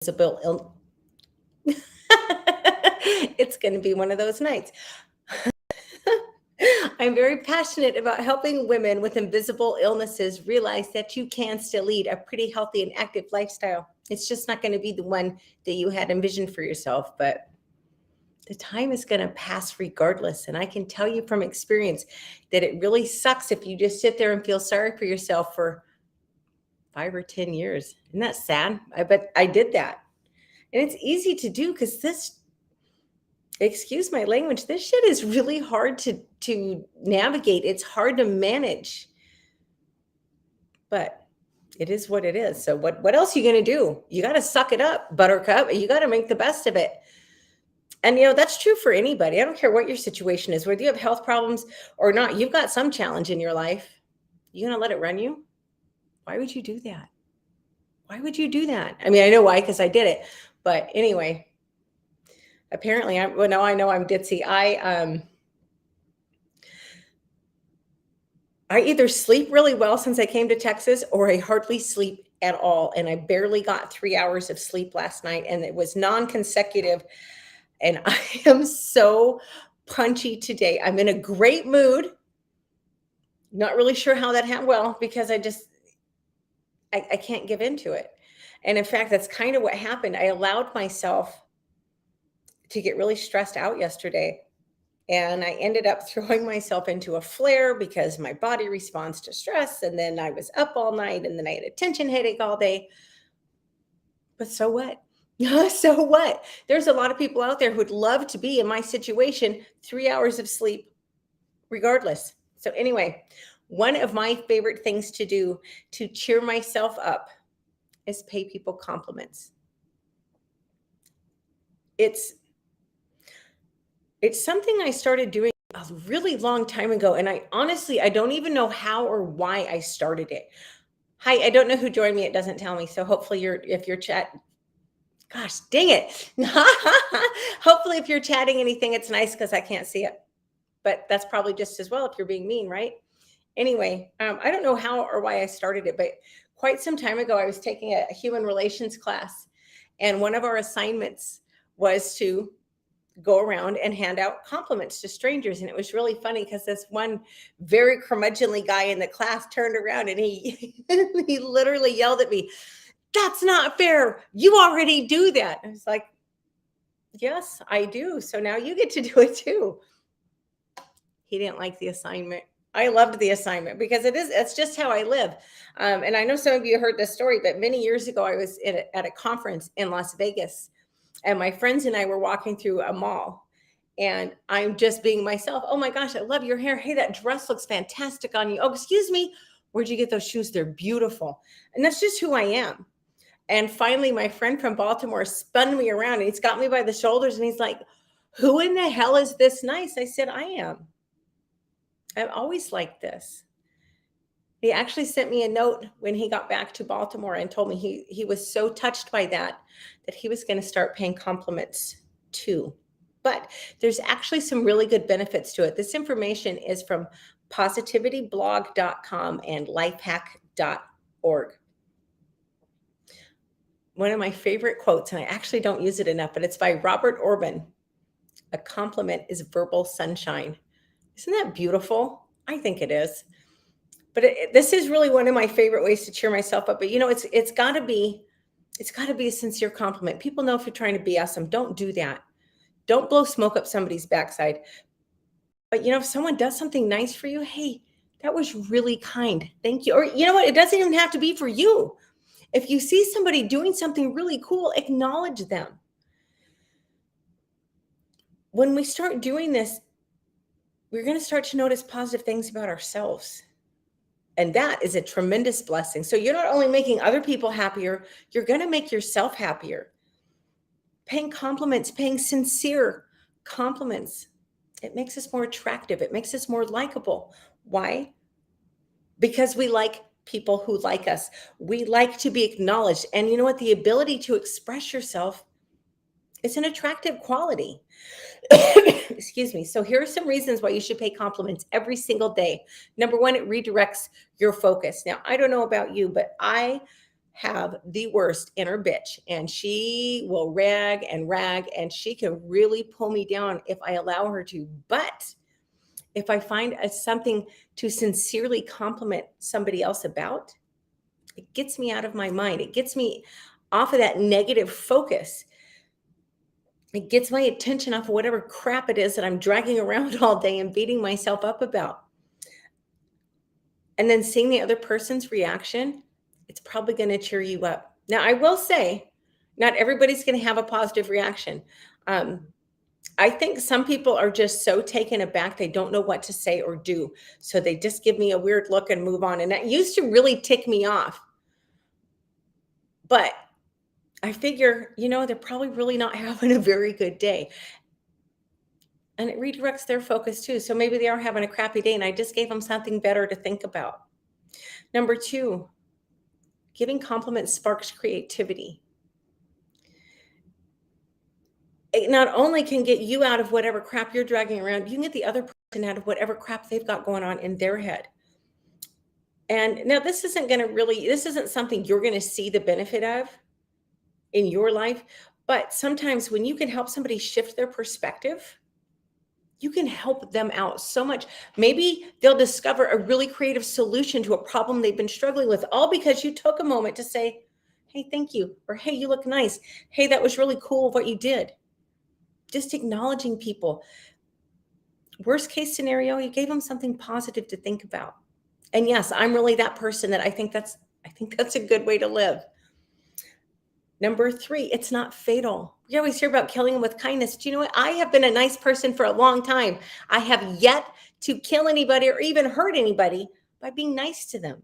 Invisible it's going to be one of those nights. I'm very passionate about helping women with invisible illnesses realize that you can still lead a pretty healthy and active lifestyle. It's just not going to be the one that you had envisioned for yourself, but the time is going to pass regardless. And I can tell you from experience that it really sucks if you just sit there and feel sorry for yourself for 5 or 10 years. Isn't that sad? I bet I did that. And it's easy to do because excuse my language, this shit is really hard to navigate. It's hard to manage. But it is what it is. So what else are you going to do? You got to suck it up, buttercup. You got to make the best of it. And that's true for anybody. I don't care what your situation is, whether you have health problems or not. You've got some challenge in your life. You going to let it run you? Why would you do that? Why would you do that? I mean, I know why, because I did it. But anyway, apparently, now I know I'm ditzy. I either sleep really well since I came to Texas, or I hardly sleep at all. And I barely got 3 hours of sleep last night, and it was non-consecutive. And I am so punchy today. I'm in a great mood. Not really sure how that happened. Well, because I can't give into it. And in fact, that's kind of what happened. I allowed myself to get really stressed out yesterday. And I ended up throwing myself into a flare because my body responds to stress. And then I was up all night, and then I had a tension headache all day. But so what? So what? There's a lot of people out there who'd love to be in my situation, 3 hours of sleep, regardless. So anyway, one of my favorite things to do to cheer myself up is pay people compliments. It's something I started doing a really long time ago. And I don't even know how or why I started it. Hi, I don't know who joined me. It doesn't tell me. So hopefully if you're gosh, dang it. Hopefully if you're chatting anything, it's nice because I can't see it. But that's probably just as well if you're being mean, right? Anyway, I don't know how or why I started it, but quite some time ago, I was taking a human relations class. And one of our assignments was to go around and hand out compliments to strangers. And it was really funny because this one very curmudgeonly guy in the class turned around and he literally yelled at me, "That's not fair. You already do that." I was like, "Yes, I do. So now you get to do it too." He didn't like the assignment. I loved the assignment because it's just how I live. And I know some of you heard this story, but many years ago, I was at a conference in Las Vegas, and my friends and I were walking through a mall, and I'm just being myself. "Oh my gosh, I love your hair. Hey, that dress looks fantastic on you. Oh, excuse me. Where'd you get those shoes? They're beautiful." And that's just who I am. And finally, my friend from Baltimore spun me around, and he's got me by the shoulders, and he's like, "Who in the hell is this nice?" I said, "I am. I've always liked this." He actually sent me a note when he got back to Baltimore and told me he was so touched by that he was going to start paying compliments too. But there's actually some really good benefits to it. This information is from positivityblog.com and lifehack.org. One of my favorite quotes, and I actually don't use it enough, but it's by Robert Orban. "A compliment is verbal sunshine." Isn't that beautiful? I think it is. But this is really one of my favorite ways to cheer myself up. But it's got to be a sincere compliment. People know if you're trying to BS them. Don't do that. Don't blow smoke up somebody's backside. But if someone does something nice for you, hey, that was really kind. Thank you. Or you know what? It doesn't even have to be for you. If you see somebody doing something really cool, acknowledge them. When we start doing this, we're going to start to notice positive things about ourselves. And that is a tremendous blessing. So you're not only making other people happier, you're going to make yourself happier. Paying compliments, paying sincere compliments, it makes us more attractive. It makes us more likable. Why? Because we like people who like us. We like to be acknowledged. And you know what? The ability to express yourself is an attractive quality. Excuse me. So here are some reasons why you should pay compliments every single day. Number one, it redirects your focus. Now, I don't know about you, but I have the worst inner bitch, and she will rag, and she can really pull me down if I allow her to. But if I find something to sincerely compliment somebody else about, it gets me out of my mind. It gets me off of that negative focus. It gets my attention off of whatever crap it is that I'm dragging around all day and beating myself up about. And then seeing the other person's reaction, it's probably going to cheer you up. Now, I will say, not everybody's going to have a positive reaction. Um, I think some people are just so taken aback, they don't know what to say or do. So they just give me a weird look and move on. And that used to really tick me off. But I figure, they're probably really not having a very good day. And it redirects their focus too. So maybe they are having a crappy day and I just gave them something better to think about. Number two, giving compliments sparks creativity. It not only can get you out of whatever crap you're dragging around, you can get the other person out of whatever crap they've got going on in their head. And now this isn't something you're going to see the benefit of in your life. But sometimes when you can help somebody shift their perspective, you can help them out so much. Maybe they'll discover a really creative solution to a problem they've been struggling with, all because you took a moment to say, hey, thank you. Or, hey, you look nice. Hey, that was really cool what you did. Just acknowledging people. Worst case scenario, you gave them something positive to think about. And yes, I'm really that person that I think that's a good way to live. Number three, it's not fatal. We always hear about killing them with kindness. Do you know what? I have been a nice person for a long time. I have yet to kill anybody or even hurt anybody by being nice to them.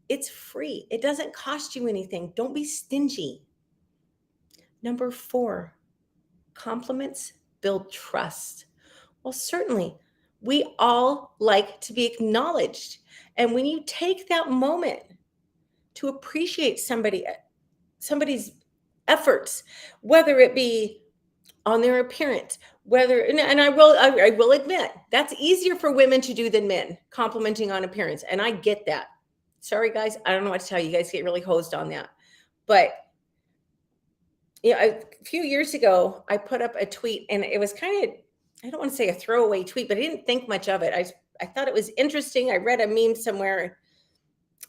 It's free. It doesn't cost you anything. Don't be stingy. Number four, compliments build trust. Well, certainly, we all like to be acknowledged. And when you take that moment to appreciate somebody's efforts, whether it be on their appearance, and I will admit that's easier for women to do than men, complimenting on appearance. And I get that. Sorry, guys. I don't know what to tell you. You guys get really hosed on that. But a few years ago, I put up a tweet and it was kind of, I don't want to say a throwaway tweet, but I didn't think much of it. I thought it was interesting. I read a meme somewhere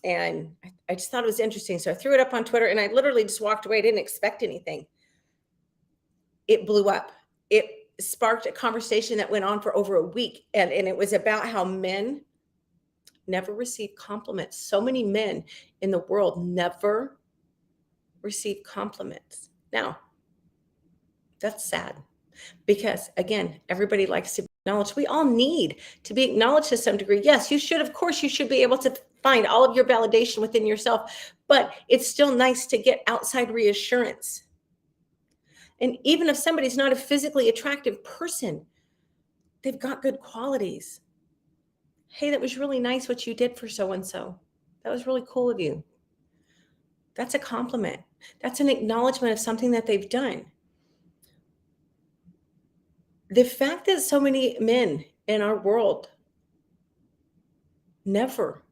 and I just thought it was interesting. So I threw it up on Twitter and I literally just walked away. I didn't expect anything. It blew up. It sparked a conversation that went on for over a week. And it was about how men never receive compliments. So many men in the world never receive compliments. Now, that's sad because, again, everybody likes to be acknowledged. We all need to be acknowledged to some degree. Yes, of course, you should be able to find all of your validation within yourself, but it's still nice to get outside reassurance. And even if somebody's not a physically attractive person, they've got good qualities. Hey, that was really nice what you did for so-and-so. That was really cool of you. That's a compliment. That's an acknowledgement of something that they've done. The fact that so many men in our world never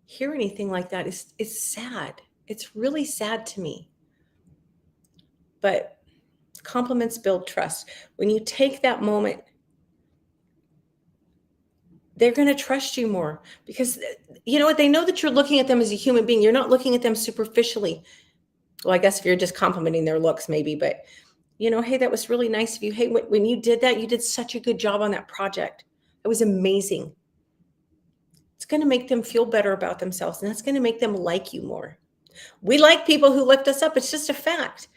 hear anything like that is sad. It's really sad to me. But compliments build trust. When you take that moment, they're going to trust you more because you know what? They know that you're looking at them as a human being. You're not looking at them superficially. Well, I guess if you're just complimenting their looks, maybe, but hey, that was really nice of you. Hey, when you did that, you did such a good job on that project. It was amazing. It's going to make them feel better about themselves, and that's going to make them like you more. We like people who lift us up. It's just a fact.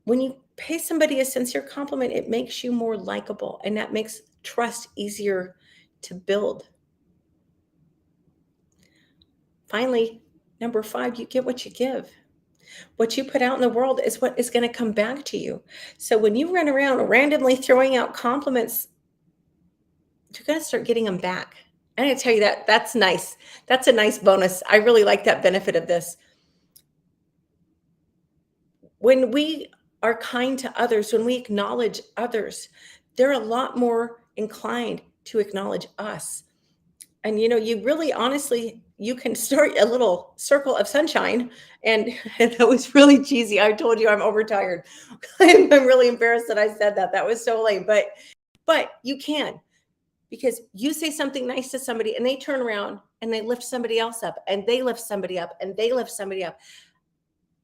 When you pay somebody a sincere compliment, it makes you more likable, and that makes trust easier to build. Finally, number five, you get what you give. What you put out in the world is what is going to come back to you. So when you run around randomly throwing out compliments, you're going to start getting them back. I'm going to tell you that's nice. That's a nice bonus. I really like that benefit of this. When we are kind to others, when we acknowledge others, they're a lot more inclined to acknowledge us. And you really honestly, you can start a little circle of sunshine. And that was really cheesy. I told you I'm overtired. I'm really embarrassed that I said that. That was so lame. But you can, because you say something nice to somebody and they turn around and they lift somebody else up and they lift somebody up and they lift somebody up.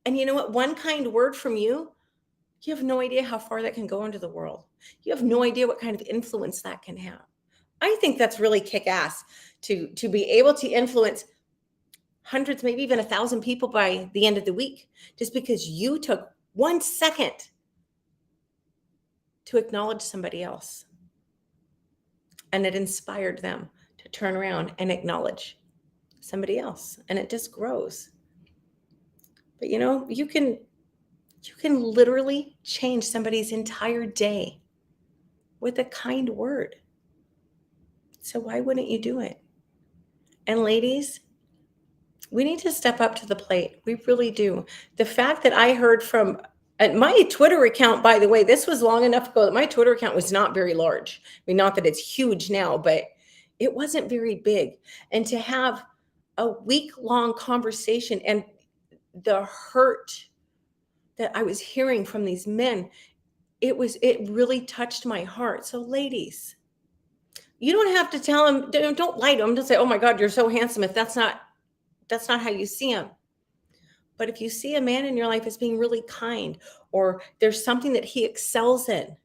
And you know what? One kind word from you have no idea how far that can go into the world. You have no idea what kind of influence that can have. I think that's really kick ass to be able to influence hundreds, maybe even 1,000 people by the end of the week, just because you took 1 second to acknowledge somebody else. And it inspired them to turn around and acknowledge somebody else. And it just grows. But you can literally change somebody's entire day with a kind word. So why wouldn't you do it? And ladies, we need to step up to the plate. We really do. The fact that I heard from my Twitter account, by the way, this was long enough ago that my Twitter account was not very large. I mean, not that it's huge now, but it wasn't very big. And to have a week-long conversation and the hurt that I was hearing from these men, it really touched my heart. So ladies, you don't have to tell them, don't lie to them. Don't say, oh my God, you're so handsome, if that's not how you see him. But if you see a man in your life as being really kind, or there's something that he excels in,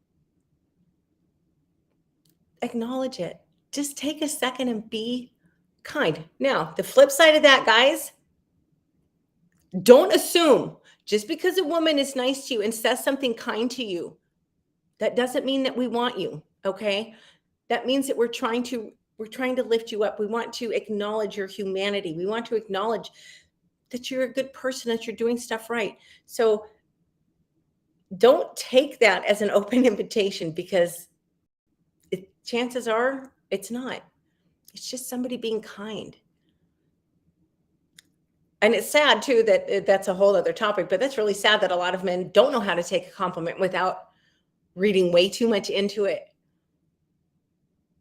acknowledge it. Just take a second and be kind. Now, the flip side of that, guys, don't assume just because a woman is nice to you and says something kind to you, that doesn't mean that we want you, okay? That means that we're trying to lift you up. We want to acknowledge your humanity. We want to acknowledge that you're a good person, that you're doing stuff right. So don't take that as an open invitation, because chances are it's not. It's just somebody being kind. And it's sad too that that's a whole other topic, but that's really sad that a lot of men don't know how to take a compliment without reading way too much into it.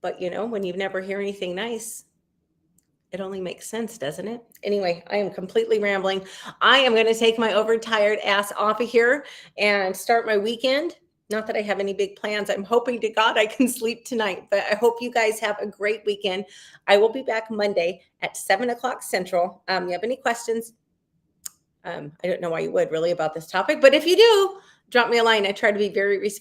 But when you never hear anything nice, it only makes sense, doesn't it? Anyway, I am completely rambling. I am going to take my overtired ass off of here and start my weekend. Not that I have any big plans. I'm hoping to God I can sleep tonight, but I hope you guys have a great weekend. I will be back Monday at 7 o'clock Central. You have any questions? I don't know why you would really about this topic, but if you do, drop me a line. I try to be very respectful